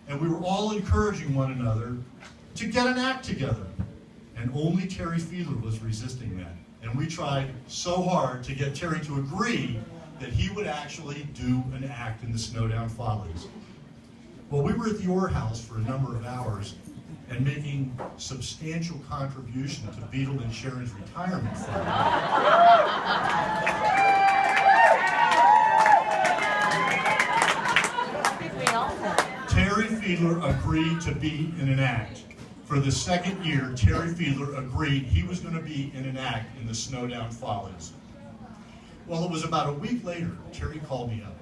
and we were all encouraging one another to get an act together. And only Terry Fiedler was resisting that. And we tried so hard to get Terry to agree that he would actually do an act in the Snowdown Follies. Well, we were at the Orr House for a number of hours and making substantial contribution to Beetle and Sharon's retirement fund. Terry Fiedler agreed to be in an act. For the second year, Terry Fiedler agreed he was going to be in an act in the Snowdown Follies. Well, it was about a week later, Terry called me up,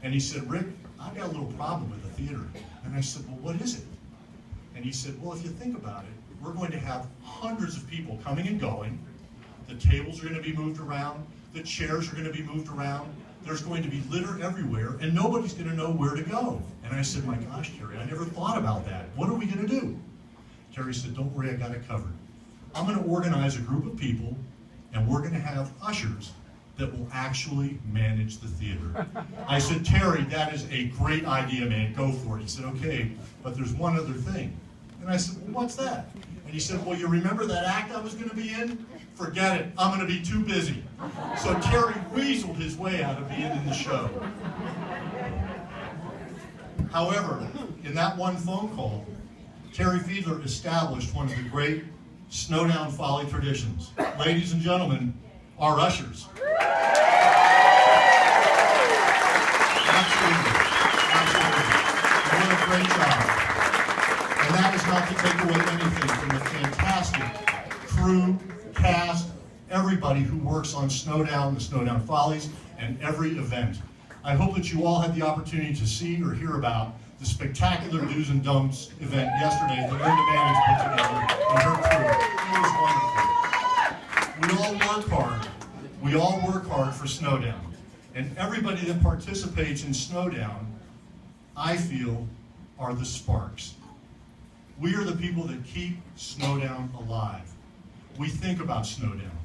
and he said, "Rick, I've got a little problem with the theater." And I said, "Well, what is it?" And he said, "Well, if you think about it, we're going to have hundreds of people coming and going. The tables are going to be moved around. The chairs are going to be moved around. There's going to be litter everywhere, and nobody's going to know where to go." And I said, "My gosh, Terry, I never thought about that. What are we going to do?" Terry said, "Don't worry, I got it covered. I'm going to organize a group of people, and we're going to have ushers that will actually manage the theater." I said, "Terry, that is a great idea, man. Go for it." He said, "Okay, but there's one other thing." And I said, "Well, what's that?" And he said, "Well, you remember that act I was going to be in? Forget it. I'm going to be too busy." So Terry weaseled his way out of being in the show. However, in that one phone call, Terry Fiedler established one of the great Snowdown Folly traditions. Ladies and gentlemen, our ushers. Absolutely. Absolutely. What a great job. And that is not to take away anything from the fantastic crew, cast, everybody who works on Snowdown, the Snowdown Follies, and every event. I hope that you all had the opportunity to see or hear about the spectacular Do's and Don'ts event yesterday that Linda Manning's put together and her crew. It was wonderful. We all work hard. We all work hard for Snowdown. And everybody that participates in Snowdown, I feel, are the sparks. We are the people that keep Snowdown alive. We think about Snowdown.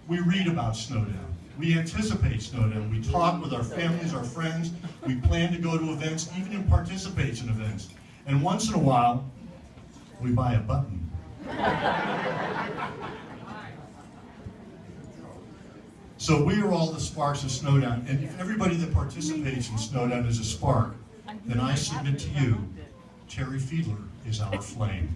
We read about Snowdown. We anticipate Snowdown. We talk with our families, our friends. We plan to go to events, even participate in events. And once in a while, we buy a button. So we are all the sparks of Snowdown. And if everybody that participates in Snowdown is a spark, then I submit to you, Terry Fiedler is our flame.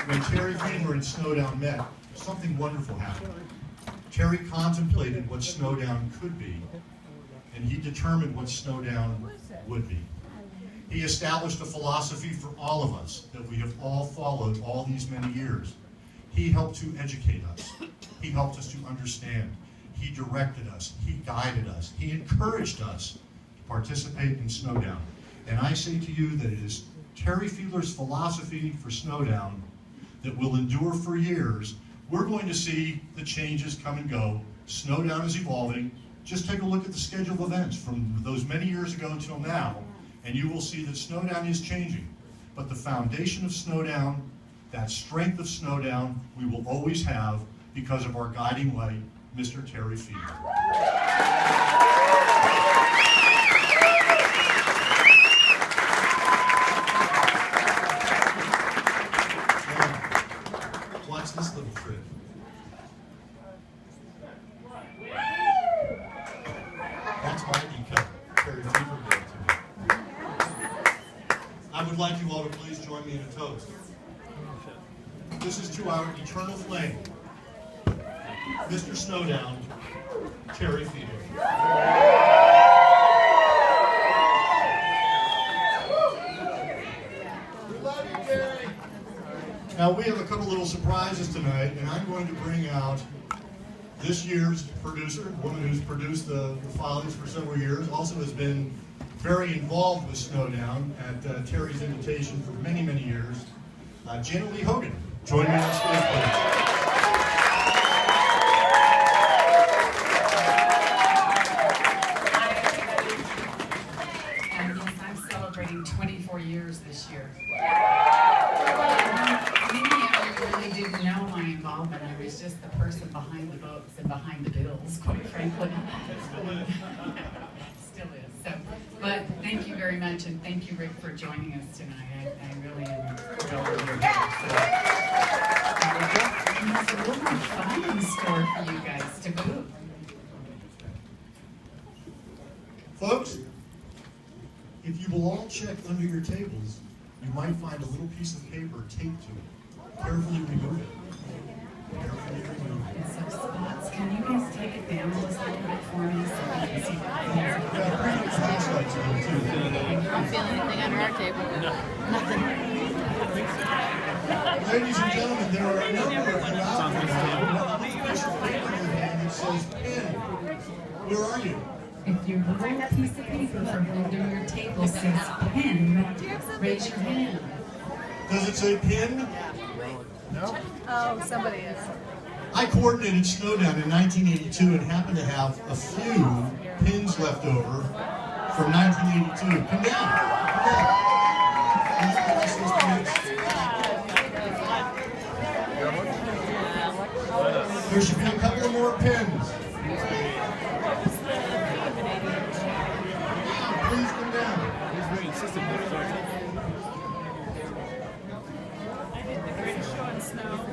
When Terry Fiedler and Snowdown met, something wonderful happened. Terry contemplated what Snowdown could be, and he determined what Snowdown would be. He established a philosophy for all of us that we have all followed all these many years. He helped to educate us. He helped us to understand. He directed us. He guided us. He encouraged us to participate in Snowdown. And I say to you that it is Terry Fiedler's philosophy for Snowdown that will endure for years. We're going to see the changes come and go. Snowdown is evolving. Just take a look at the schedule of events from those many years ago until now, and you will see that Snowdown is changing. But the foundation of Snowdown, that strength of Snowdown, we will always have because of our guiding light, Mr. Terry Fiedler. Watch this little trick. That's my decal. Terry Fiedler gave it to me. I would like you all to please join me in a toast. This is to our eternal flame, Mr. Snowdown, Terry Fiedler. Now we have a couple little surprises tonight, and I'm going to bring out this year's producer, a woman who's produced the Follies for several years, also has been very involved with Snowdown at Terry's invitation for many, many years. Janet Lee Hogan, join me on stage, please. And yes, I'm celebrating 24 years this year. Many of you really didn't know my involvement. I was just the person behind the books and behind the bills, quite frankly. Still is. So, but thank you very much, and thank you, Rick, for joining us tonight. I really am thrilled that you're here. And there's a little more fun in store for you guys to boot. Folks, if you will all check under your tables, you might find a little piece of paper taped to it. Carefully remove it. Carefully remove it. And so, Spots, can you guys take it down just a little bit for me so we can see the Yeah, bring the flashlights in too. Don't feel anything under our table. Nothing. Ladies and gentlemen, there are a number of you out there now with a piece of paper in your hand that says pen. Where are you? If your little piece of paper from under your table says pen, raise your hand. Does it say pin? No? Oh, somebody is. I coordinated Snowdown in 1982 and happened to have a few pins left over from 1982. Come down. Come down. There should be a couple of more pins. Please come down. He's very insistent. I did the greatest show on snow.